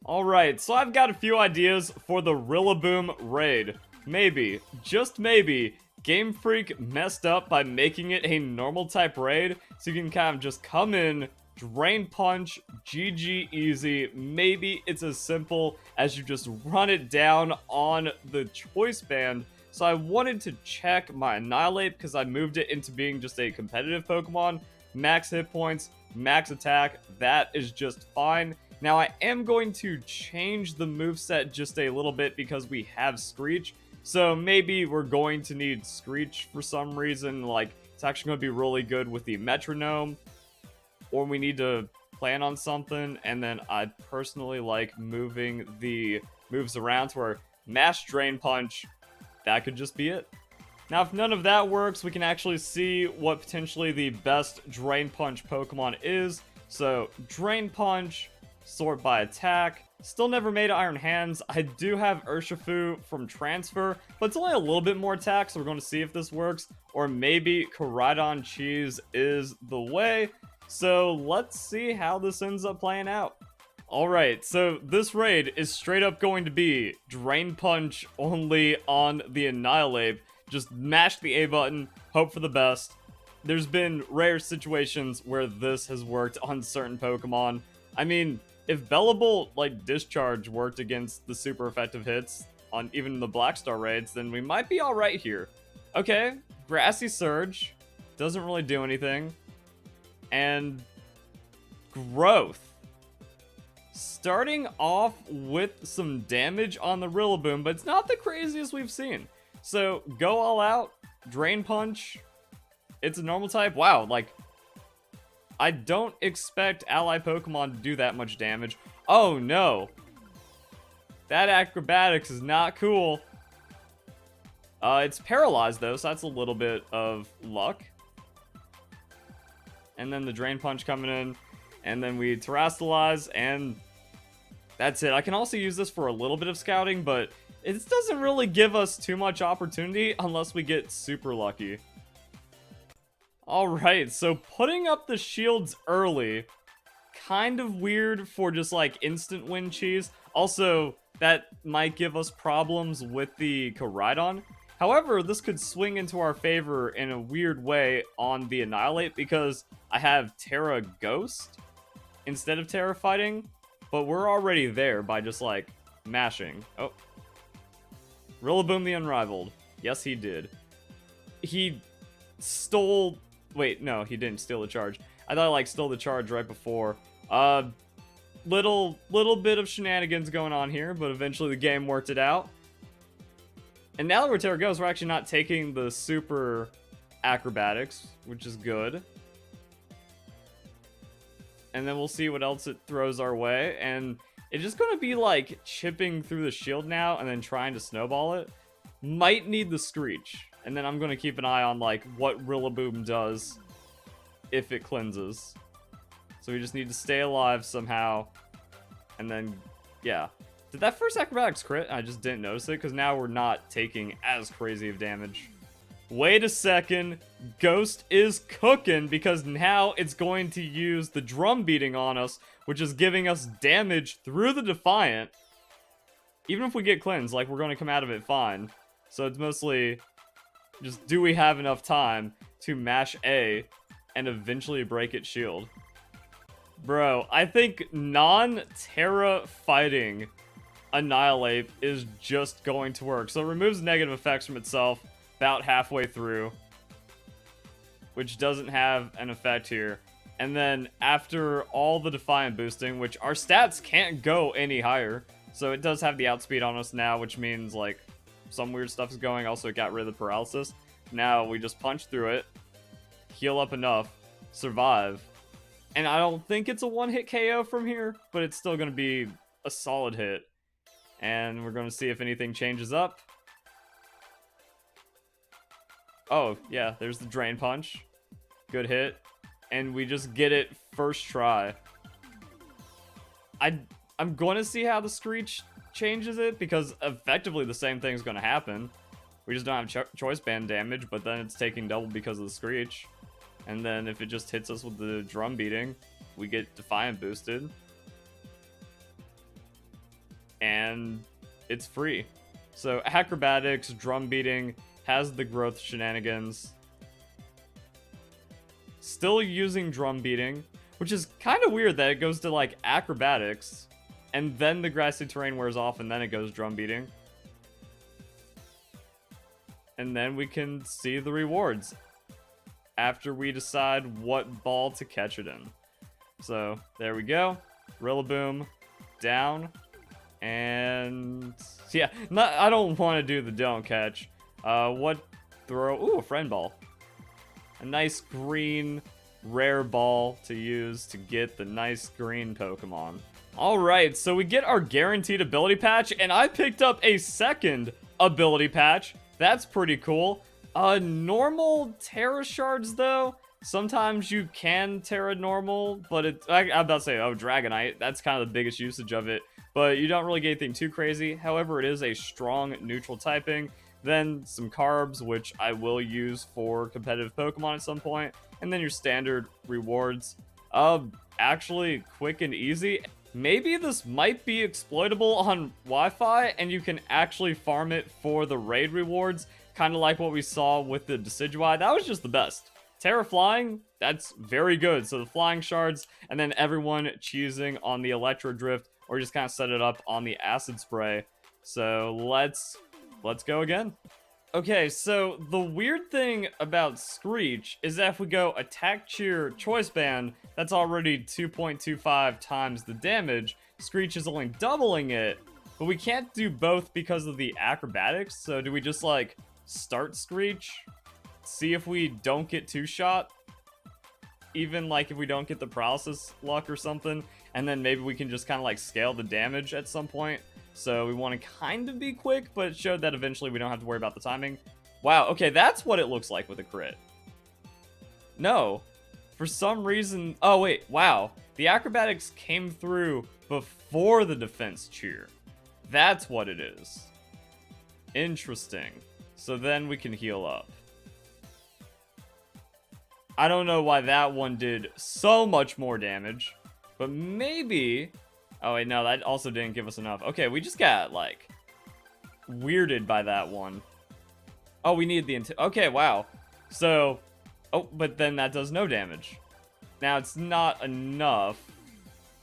Alright, so I've got a few ideas for the Rillaboom Raid. Maybe, just maybe, Game Freak messed up by making it a normal type raid, so you can kind of just come in, Drain Punch, GG easy. Maybe it's as simple as you just run it down on the choice band. So I wanted to check my Annihilape because I moved it into being just a competitive Pokemon. Max hit points, max attack, that is just fine. Now I am going to change the moveset just a little bit because we have Screech. So maybe we're going to need Screech for some reason. Like, it's actually going to be really good with the Metronome. Or we need to plan on something. And then I personally like moving the moves around to where Mash Drain Punch, that could just be it. Now, if none of that works, we can actually see what potentially the best Drain Punch Pokemon is. So, Drain Punch, sort by attack. Still never made Iron Hands. I do have Urshifu from Transfer, but it's only a little bit more attack, so we're going to see if this works. Or maybe Koraidon Cheese is the way. So let's see how this ends up playing out. Alright, so this raid is straight up going to be Drain Punch only on the Annihilape. Just mash the A button, hope for the best. There's been rare situations where this has worked on certain Pokemon. I mean, if Bellibolt, like, Discharge worked against the super effective hits on even the Black Star raids, then we might be alright here. Okay, Grassy Surge. Doesn't really do anything. And Growth. Starting off with some damage on the Rillaboom, but it's not the craziest we've seen. So, go all out, Drain Punch. It's a normal type. Wow, like, I don't expect ally Pokemon to do that much damage. Oh no. That acrobatics is not cool. It's paralyzed though, so that's a little bit of luck. And then the Drain Punch coming in. And then we Terrastalize, and that's it. I can also use this for a little bit of scouting, but it doesn't really give us too much opportunity unless we get super lucky. Alright, so putting up the shields early, kind of weird for just like instant win cheese. Also, that might give us problems with the Koraidon. However, this could swing into our favor in a weird way on the Annihilape because I have Tera Ghost instead of Tera Fighting, but we're already there by just like mashing. Oh. Rillaboom the Unrivaled. Yes, he did. He stole... Wait, no, he didn't steal the charge. I thought I like stole the charge right before. Little bit of shenanigans going on here, but eventually the game worked it out. And now that we're Tera Ghost, we're actually not taking the super acrobatics, which is good. And then we'll see what else it throws our way. And it's just going to be like chipping through the shield now and then trying to snowball it. Might need the Screech. And then I'm going to keep an eye on like what Rillaboom does if it cleanses. So we just need to stay alive somehow. And then, yeah. Did that first acrobatics crit? I just didn't notice it because now we're not taking as crazy of damage. Wait a second. Ghost is cooking because now it's going to use the drum beating on us, which is giving us damage through the Defiant. Even if we get cleansed, like, we're going to come out of it fine. So it's mostly just, do we have enough time to mash A and eventually break its shield? Bro, I think non-Tera fighting Annihilape is just going to work. So it removes negative effects from itself about halfway through, which doesn't have an effect here. And then after all the Defiant boosting, which our stats can't go any higher, so it does have the outspeed on us now, which means like some weird stuff is going. Also, it got rid of the paralysis. Now we just punch through it, heal up enough, survive. And I don't think it's a one-hit KO from here, but it's still going to be a solid hit. And we're going to see if anything changes up. Oh, yeah, there's the Drain Punch. Good hit. And we just get it first try. I'm going to see how the Screech changes it, because effectively the same thing's going to happen. We just don't have choice band damage, but then it's taking double because of the Screech. And then if it just hits us with the drum beating, we get Defiant boosted. and it's free. So acrobatics, drum beating, has the growth shenanigans. Still using drum beating, which is kind of weird that it goes to like acrobatics and then the grassy terrain wears off and then it goes drum beating. And then we can see the rewards after we decide what ball to catch it in. So there we go. Rillaboom down. And yeah, I don't want to do the don't catch. What throw? Ooh, a friend ball. A nice green rare ball to use to get the nice green Pokemon. Alright, so we get our guaranteed ability patch, and I picked up a second ability patch. That's pretty cool. Normal Tera shards, though. Sometimes you can Tera normal, but I'm about to say, oh, Dragonite. That's kind of the biggest usage of it. But you don't really get anything too crazy. However, it is a strong neutral typing. Then some carbs, which I will use for competitive Pokemon at some point. And then your standard rewards. Actually, quick and easy. Maybe this might be exploitable on Wi-Fi, and you can actually farm it for the raid rewards. Kind of like what we saw with the Decidueye. That was just the best. Tera Flying, that's very good. So the Flying Shards, and then everyone choosing on the Electro Drift, or just kind of set it up on the Acid Spray. So let's go again. Okay, so the weird thing about Screech is that if we go Attack Cheer Choice Band, that's already 2.25 times the damage. Screech is only doubling it, but we can't do both because of the acrobatics. So do we just like start Screech, see if we don't get two-shot, even like if we don't get the paralysis luck or something, and then maybe we can just kind of like scale the damage at some point. So we want to kind of be quick, but it showed that eventually we don't have to worry about the timing. Wow, okay, that's what it looks like with a crit. No, for some reason, oh wait, wow. The acrobatics came through before the defense cheer. That's what it is. Interesting. So then we can heal up. I don't know why that one did so much more damage, but maybe... Oh, wait, no, that also didn't give us enough. Okay, we just got, like, weirded by that one. Oh, we need the... Okay, wow. So... Oh, but then that does no damage. Now, it's not enough.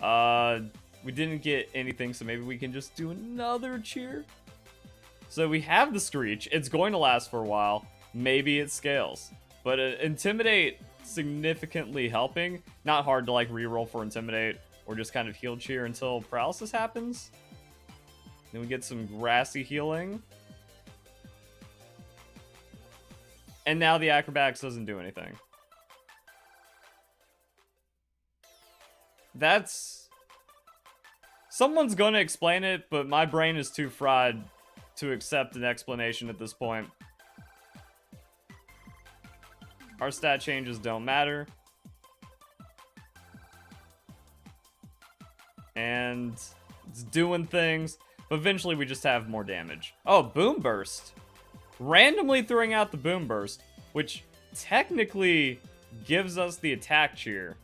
We didn't get anything, so maybe we can just do another cheer. So we have the Screech. It's going to last for a while. Maybe it scales. But Intimidate significantly helping. Not hard to, like, reroll for Intimidate. Or just kind of heal cheer until paralysis happens. Then we get some grassy healing. And now the acrobatics doesn't do anything. That's... Someone's gonna explain it, but my brain is too fried to accept an explanation at this point. Our stat changes don't matter. And it's doing things, but eventually we just have more damage. Oh, Boom Burst. Randomly throwing out the Boom Burst, which technically gives us the attack cheer.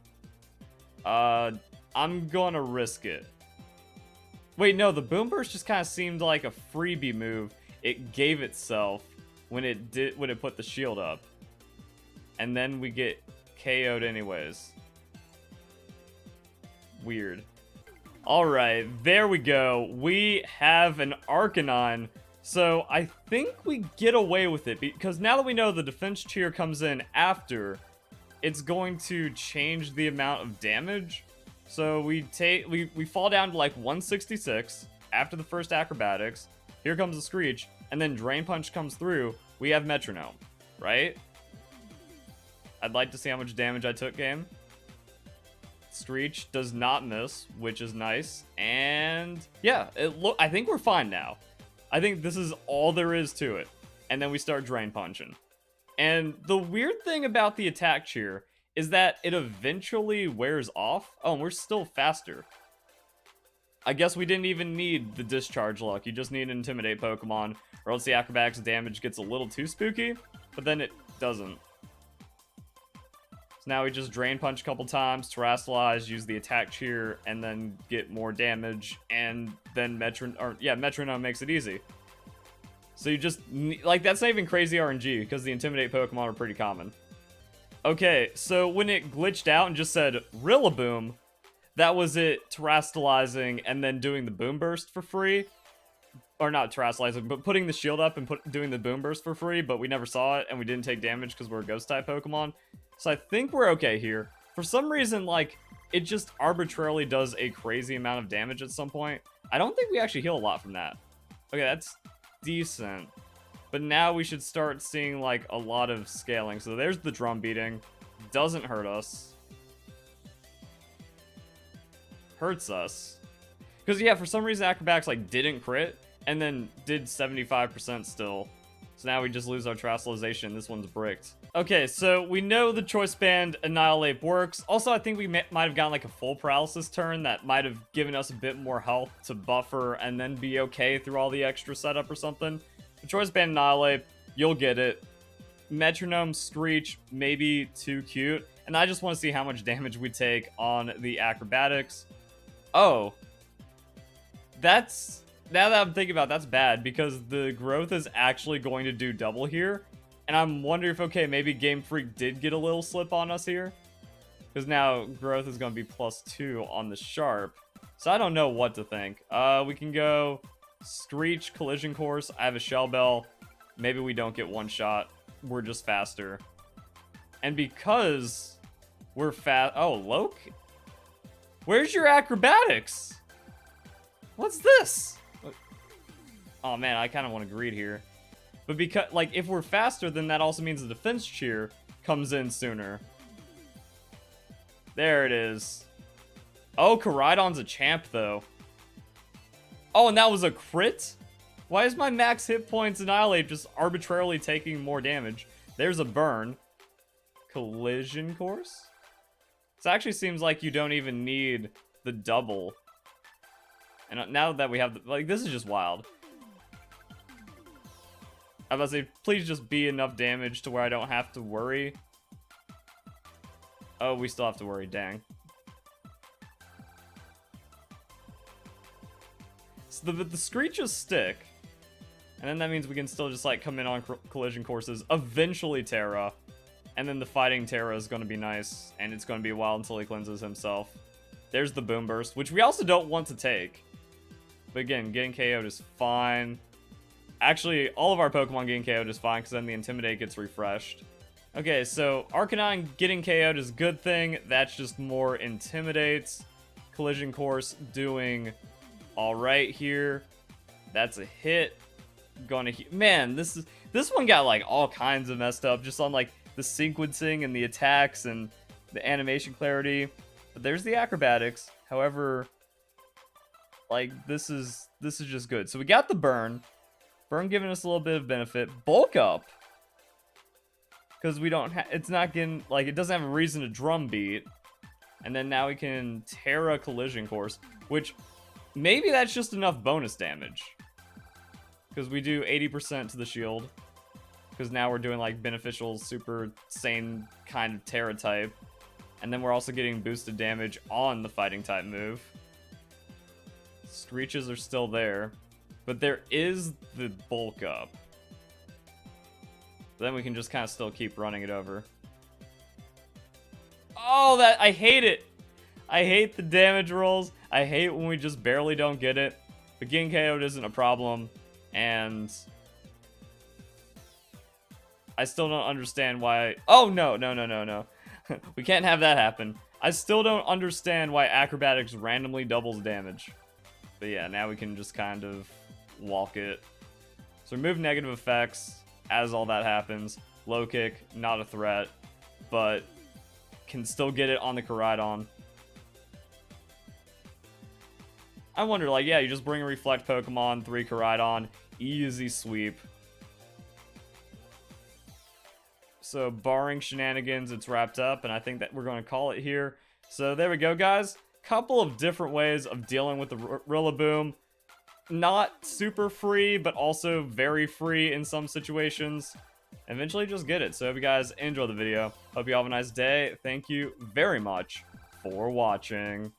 I'm gonna risk it. Wait, no, the Boom Burst just kind of seemed like a freebie move. It gave itself when it put the shield up. And then we get KO'd anyways. Weird. Alright, there we go. We have an Arcanine. So I think we get away with it because now that we know the defense cheer comes in after, it's going to change the amount of damage. So we fall down to like 166 after the first acrobatics. Here comes the Screech, and then Drain Punch comes through. We have Metronome, right? I'd like to see how much damage I took, game. Screech does not miss, which is nice. And yeah, I think we're fine now. I think this is all there is to it. And then we start Drain Punching. And the weird thing about the attack cheer is that it eventually wears off. Oh, and we're still faster. I guess we didn't even need the discharge luck. You just need an Intimidate Pokemon, or else the acrobatics damage gets a little too spooky, but then it doesn't. So now we just Drain Punch a couple times, Terrasilize, use the attack cheer, and then get more damage, and then Metronome makes it easy. So you just, like, that's not even crazy RNG, because the Intimidate Pokemon are pretty common. Okay, so when it glitched out and just said Rillaboom, that was it Terrasilizing and then doing the Boom Burst for free. Or not Terrasilizing, but putting the shield up and doing the Boom Burst for free, but we never saw it, and we didn't take damage because we're a Ghost-type Pokemon. So I think we're okay here. For some reason, like, it just arbitrarily does a crazy amount of damage at some point. I don't think we actually heal a lot from that. Okay, that's decent. But now we should start seeing, like, a lot of scaling. So there's the drum beating. Doesn't hurt us. Hurts us. Because, yeah, for some reason, Acrobatics, like, didn't crit. And then did 75% still. So now we just lose our Terrasilization. This one's bricked. Okay, so we know the Choice Band Annihilape works. Also, I think we might have gotten like a full paralysis turn that might have given us a bit more health to buffer and then be okay through all the extra setup or something. The Choice Band Annihilape, you'll get it. Metronome, Screech, maybe too cute. And I just want to see how much damage we take on the Acrobatics. Oh. Now that I'm thinking about it, that's bad because the growth is actually going to do double here. And I'm wondering if, okay, maybe Game Freak did get a little slip on us here. Because now growth is going to be +2 on the Sharp. So I don't know what to think. We can go Screech, Collision Course. I have a Shell Bell. Maybe we don't get one shot. We're just faster. And because we're fast... Oh, Loke? Where's your Acrobatics? What's this? Oh man, I kind of want to greed here. But because, like, if we're faster, then that also means the Defense Cheer comes in sooner. There it is. Oh, Koraidon's a champ, though. Oh, and that was a crit? Why is my max hit points Annihilate just arbitrarily taking more damage? There's a burn. Collision Course? This actually seems like you don't even need the double. And now that we have, like, this is just wild. I was about to say, please just be enough damage to where I don't have to worry. Oh, we still have to worry, dang. So the Screeches stick. And then that means we can still just, like, come in on collision courses. Eventually Tera. And then the fighting Tera is going to be nice. And it's going to be a while until he cleanses himself. There's the Boom Burst, which we also don't want to take. But again, getting KO'd is fine. Actually, all of our Pokemon getting KO'd is fine, because then the Intimidate gets refreshed. Okay, so Arcanine getting KO'd is a good thing. That's just more Intimidates. Collision Course doing alright here. That's a hit. Man, this one got, like, all kinds of messed up, just on, like, the sequencing and the attacks and the animation clarity. But there's the Acrobatics. However, like, this is just good. So we got the burn. Burn giving us a little bit of benefit. Bulk up. Because we don't it's not getting, like, it doesn't have a reason to drum beat. And then now we can Tera Collision Course, which maybe that's just enough bonus damage. Because we do 80% to the shield. Because now we're doing, like, beneficial, super sane kind of Tera type. And then we're also getting boosted damage on the fighting type move. Screeches are still there. But there is the bulk up. Then we can just kind of still keep running it over. Oh, I hate it. I hate the damage rolls. I hate when we just barely don't get it. But getting KO'd isn't a problem. And I still don't understand why... Oh, no. We can't have that happen. I still don't understand why Acrobatics randomly doubles damage. But yeah, now we can just kind of walk it. So remove negative effects as all that happens. Low kick, not a threat, but can still get it on the Koraidon. I wonder, like, yeah, you just bring a Reflect Pokemon, 3 Koraidon, easy sweep. So barring shenanigans, it's wrapped up, and I think that we're going to call it here. So there we go, guys. Couple of different ways of dealing with the Rillaboom. Not super free, but also very free in some situations. eventually just get it. So I hope you guys enjoy the video. Hope you have a nice day. Thank you very much for watching.